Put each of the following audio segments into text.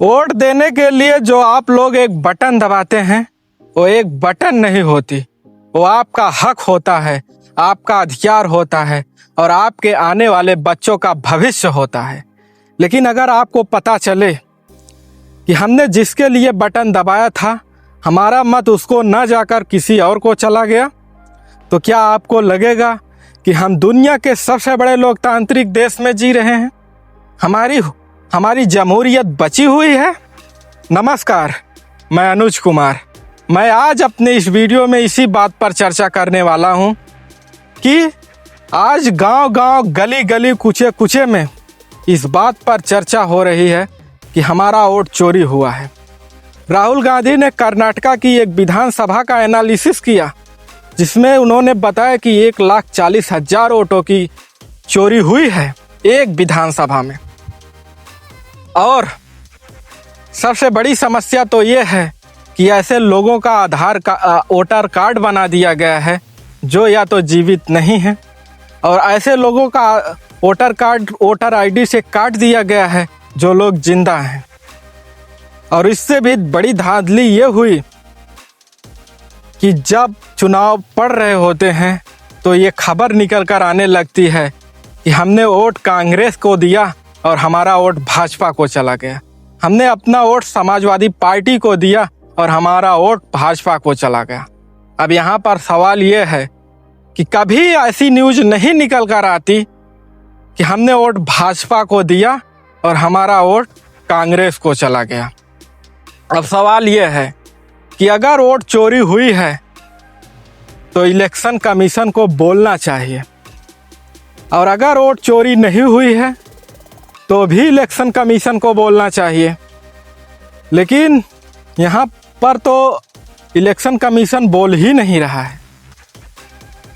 Vote देने के लिए जो आप लोग एक बटन दबाते हैं, वो एक बटन नहीं होती, वो आपका हक होता है, आपका अधिकार होता है और आपके आने वाले बच्चों का भविष्य होता है। लेकिन अगर आपको पता चले कि हमने जिसके लिए बटन दबाया था, हमारा मत उसको न जाकर किसी और को चला गया, तो क्या आपको लगेगा कि हम दुनिया के सबसे बड़े लोकतांत्रिक देश में जी रहे हैं? हमारी जमहूरियत बची हुई है? नमस्कार, मैं अनुज कुमार। मैं आज अपने इस वीडियो में इसी बात पर चर्चा करने वाला हूं कि आज गांव-गांव, गली-गली, कुचे-कुचे में इस बात पर चर्चा हो रही है कि हमारा वोट चोरी हुआ है। राहुल गांधी ने कर्नाटका की एक विधानसभा का एनालिसिस किया, जिसमें उन्होंने बताया कि 1,40,000 वोटों की चोरी हुई है एक विधानसभा में। और सबसे बड़ी समस्या तो ये है कि ऐसे लोगों का वोटर कार्ड बना दिया गया है जो या तो जीवित नहीं है, और ऐसे लोगों का वोटर आईडी से काट दिया गया है जो लोग जिंदा हैं। और इससे भी बड़ी धांधली ये हुई कि जब चुनाव पड़ रहे होते हैं तो ये खबर निकल कर आने लगती है कि हमने वोट कांग्रेस को दिया और हमारा वोट भाजपा को चला गया। हमने अपना वोट समाजवादी पार्टी को दिया और हमारा वोट भाजपा को चला गया। अब यहाँ पर सवाल ये है कि कभी ऐसी न्यूज़ नहीं निकल कर आती कि हमने वोट भाजपा को दिया और हमारा वोट कांग्रेस को चला गया। अब सवाल ये है कि अगर वोट चोरी हुई है तो इलेक्शन कमीशन को बोलना चाहिए, और अगर वोट चोरी नहीं हुई है तो भी इलेक्शन कमीशन को बोलना चाहिए। लेकिन यहाँ पर तो इलेक्शन कमीशन बोल ही नहीं रहा है।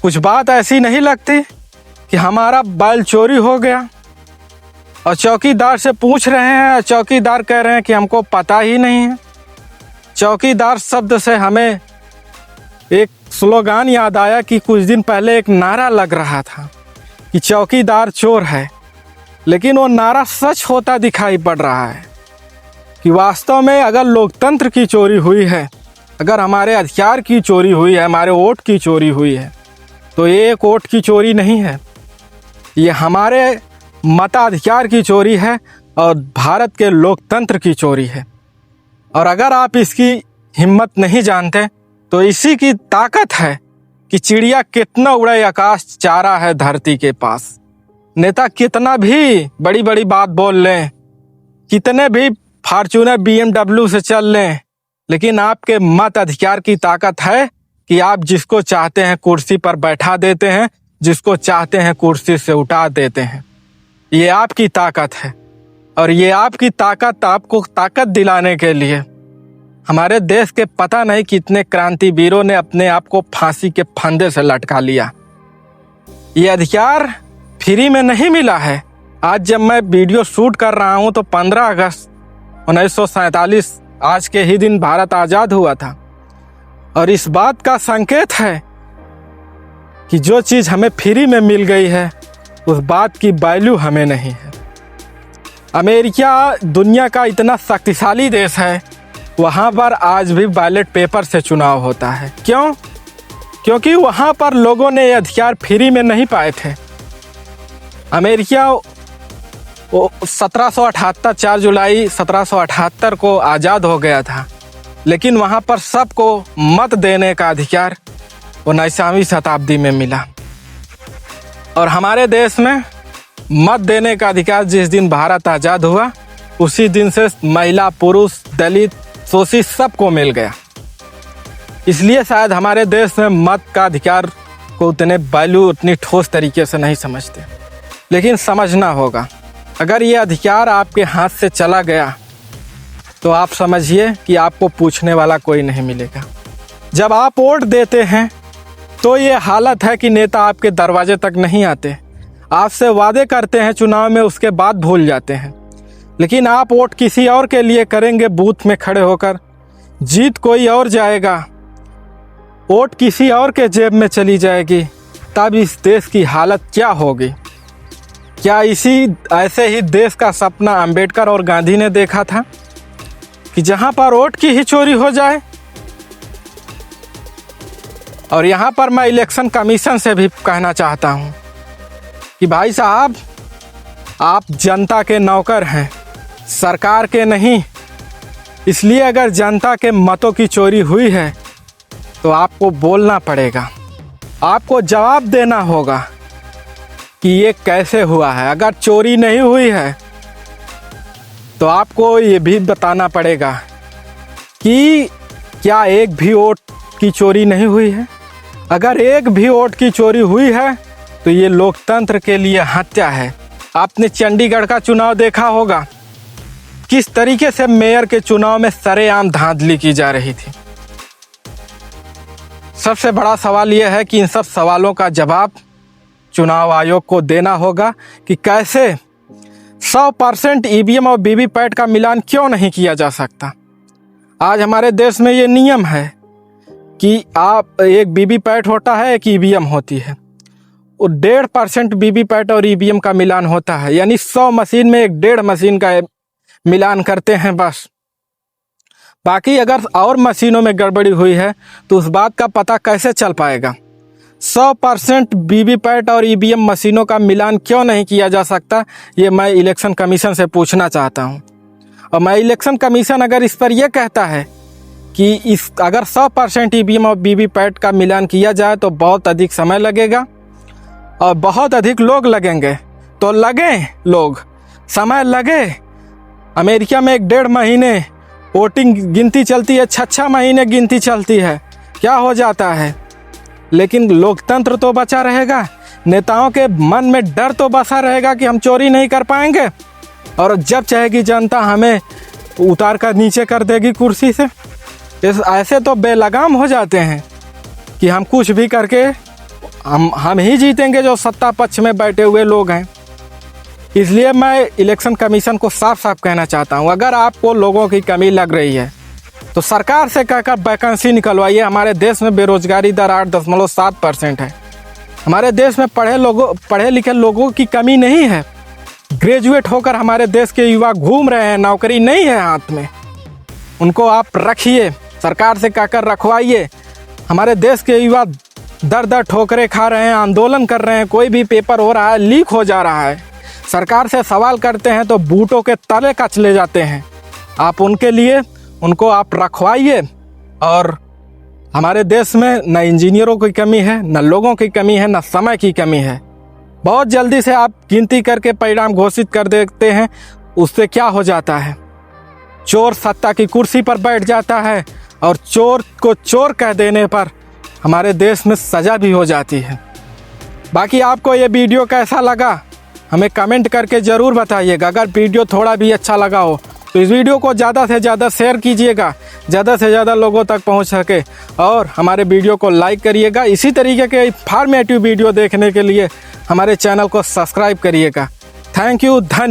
कुछ बात ऐसी नहीं लगती कि हमारा बैल चोरी हो गया और चौकीदार से पूछ रहे हैं, चौकीदार कह रहे हैं कि हमको पता ही नहीं है। चौकीदार शब्द से हमें एक स्लोगान याद आया कि कुछ दिन पहले एक नारा लग रहा था कि चौकीदार चोर है, लेकिन वो नारा सच होता दिखाई पड़ रहा है कि वास्तव में अगर लोकतंत्र की चोरी हुई है, अगर हमारे अधिकार की चोरी हुई है, हमारे वोट की चोरी हुई है, तो ये एक वोट की चोरी नहीं है, ये हमारे मताधिकार की चोरी है और भारत के लोकतंत्र की चोरी है। और अगर आप इसकी हिम्मत नहीं जानते तो इसी की ताकत है कि चिड़िया कितना उड़े आकाश, चारा है धरती के पास। नेता कितना भी बड़ी बड़ी बात बोल लें, कितने भी फॉर्च्यूनर BMW से चल लें, लेकिन आपके मत अधिकार की ताकत है कि आप जिसको चाहते हैं कुर्सी पर बैठा देते हैं, जिसको चाहते हैं कुर्सी से उठा देते हैं। ये आपकी ताकत है, और ये आपकी ताकत आपको ताकत दिलाने के लिए हमारे देश के पता नहीं कितने क्रांतिवीरों ने अपने आप को फांसी के फंदे से लटका लिया। ये अधिकार फ्री में नहीं मिला है। आज जब मैं वीडियो शूट कर रहा हूं तो 15 अगस्त 1947 आज के ही दिन भारत आज़ाद हुआ था, और इस बात का संकेत है कि जो चीज़ हमें फ्री में मिल गई है उस बात की वैल्यू हमें नहीं है। अमेरिका दुनिया का इतना शक्तिशाली देश है, वहाँ पर आज भी बैलेट पेपर से चुनाव होता है। क्यों? क्योंकि वहाँ पर लोगों ने ये अधिकार फ्री में नहीं पाए थे। अमेरिका 4 जुलाई 1778 को आज़ाद हो गया था, लेकिन वहाँ पर सबको मत देने का अधिकार 19वीं शताब्दी में मिला। और हमारे देश में मत देने का अधिकार जिस दिन भारत आज़ाद हुआ, उसी दिन से महिला, पुरुष, दलित, शोषित सबको मिल गया। इसलिए शायद हमारे देश में मत का अधिकार को उतनी ठोस तरीके से नहीं समझते, लेकिन समझना होगा। अगर ये अधिकार आपके हाथ से चला गया तो आप समझिए कि आपको पूछने वाला कोई नहीं मिलेगा। जब आप वोट देते हैं तो ये हालत है कि नेता आपके दरवाजे तक नहीं आते, आपसे वादे करते हैं चुनाव में, उसके बाद भूल जाते हैं। लेकिन आप वोट किसी और के लिए करेंगे, बूथ में खड़े होकर, जीत कोई और जाएगा, वोट किसी और के जेब में चली जाएगी, तब इस देश की हालत क्या होगी? क्या ऐसे ही देश का सपना अंबेडकर और गांधी ने देखा था? कि जहां पर वोट की ही चोरी हो जाए। और यहाँ पर मैं इलेक्शन कमीशन से भी कहना चाहता हूँ कि भाई साहब, आप जनता के नौकर हैं, सरकार के नहीं। इसलिए अगर जनता के मतों की चोरी हुई है तो आपको बोलना पड़ेगा, आपको जवाब देना होगा कि ये कैसे हुआ है। अगर चोरी नहीं हुई है तो आपको ये भी बताना पड़ेगा कि क्या एक भी वोट की चोरी नहीं हुई है। अगर एक भी वोट की चोरी हुई है तो ये लोकतंत्र के लिए हत्या है। आपने चंडीगढ़ का चुनाव देखा होगा, किस तरीके से मेयर के चुनाव में सरेआम धांधली की जा रही थी। सबसे बड़ा सवाल यह है कि इन सब सवालों का जवाब चुनाव आयोग को देना होगा कि कैसे 100% ईवीएम और वीवीपैट का मिलान क्यों नहीं किया जा सकता। आज हमारे देश में ये नियम है कि आप एक वीवीपैट होता है, एक ईवीएम होती है, और 1.5% वीवीपैट और ईवीएम का मिलान होता है। यानी 100 मशीन में 1.5 मशीन का मिलान करते हैं बस। बाकी अगर और मशीनों में गड़बड़ी हुई है तो उस बात का पता कैसे चल पाएगा। 100% वीवीपैट और ईवीएम मशीनों का मिलान क्यों नहीं किया जा सकता, ये मैं इलेक्शन कमीशन से पूछना चाहता हूँ। और मैं इलेक्शन कमीशन अगर इस पर यह कहता है कि अगर 100% ईवीएम और वीवीपैट का मिलान किया जाए तो बहुत अधिक समय लगेगा और बहुत अधिक लोग लगेंगे, तो लगे लोग, समय लगे। अमेरिका में 1.5 महीने वोटिंग गिनती चलती है, 6 महीने गिनती चलती है, क्या हो जाता है। लेकिन लोकतंत्र तो बचा रहेगा, नेताओं के मन में डर तो बसा रहेगा कि हम चोरी नहीं कर पाएंगे, और जब चाहेगी जनता हमें उतार कर नीचे कर देगी कुर्सी से। ऐसे तो बेलगाम हो जाते हैं कि हम कुछ भी करके हम ही जीतेंगे जो सत्ता पक्ष में बैठे हुए लोग हैं। इसलिए मैं इलेक्शन कमीशन को साफ साफ कहना चाहता हूं, अगर आपको लोगों की कमी लग रही है तो सरकार से कहकर वैकेंसी निकलवाइए। हमारे देश में बेरोजगारी दर 8.7% है। हमारे देश में पढ़े लिखे लोगों की कमी नहीं है। ग्रेजुएट होकर हमारे देश के युवा घूम रहे हैं, नौकरी नहीं है हाथ में। उनको आप रखिए, सरकार से कहकर रखवाइए। हमारे देश के युवा दर दर ठोकरें खा रहे हैं, आंदोलन कर रहे हैं, कोई भी पेपर हो रहा है लीक हो जा रहा है, सरकार से सवाल करते हैं तो बूटों के तले का चले जाते हैं। आप उनके लिए उनको आप रखवाइए। और हमारे देश में न इंजीनियरों की कमी है, न लोगों की कमी है, न समय की कमी है। बहुत जल्दी से आप गिनती करके परिणाम घोषित कर देते हैं, उससे क्या हो जाता है, चोर सत्ता की कुर्सी पर बैठ जाता है और चोर को चोर कह देने पर हमारे देश में सज़ा भी हो जाती है। बाकी आपको ये वीडियो कैसा लगा हमें कमेंट करके ज़रूर बताइएगा। अगर वीडियो थोड़ा भी अच्छा लगा हो तो इस वीडियो को ज़्यादा से ज़्यादा शेयर कीजिएगा, ज़्यादा से ज़्यादा लोगों तक पहुंच सके, और हमारे वीडियो को लाइक करिएगा। इसी तरीके के इंफॉर्मेटिव वीडियो देखने के लिए हमारे चैनल को सब्सक्राइब करिएगा। थैंक यू, धन्यवाद।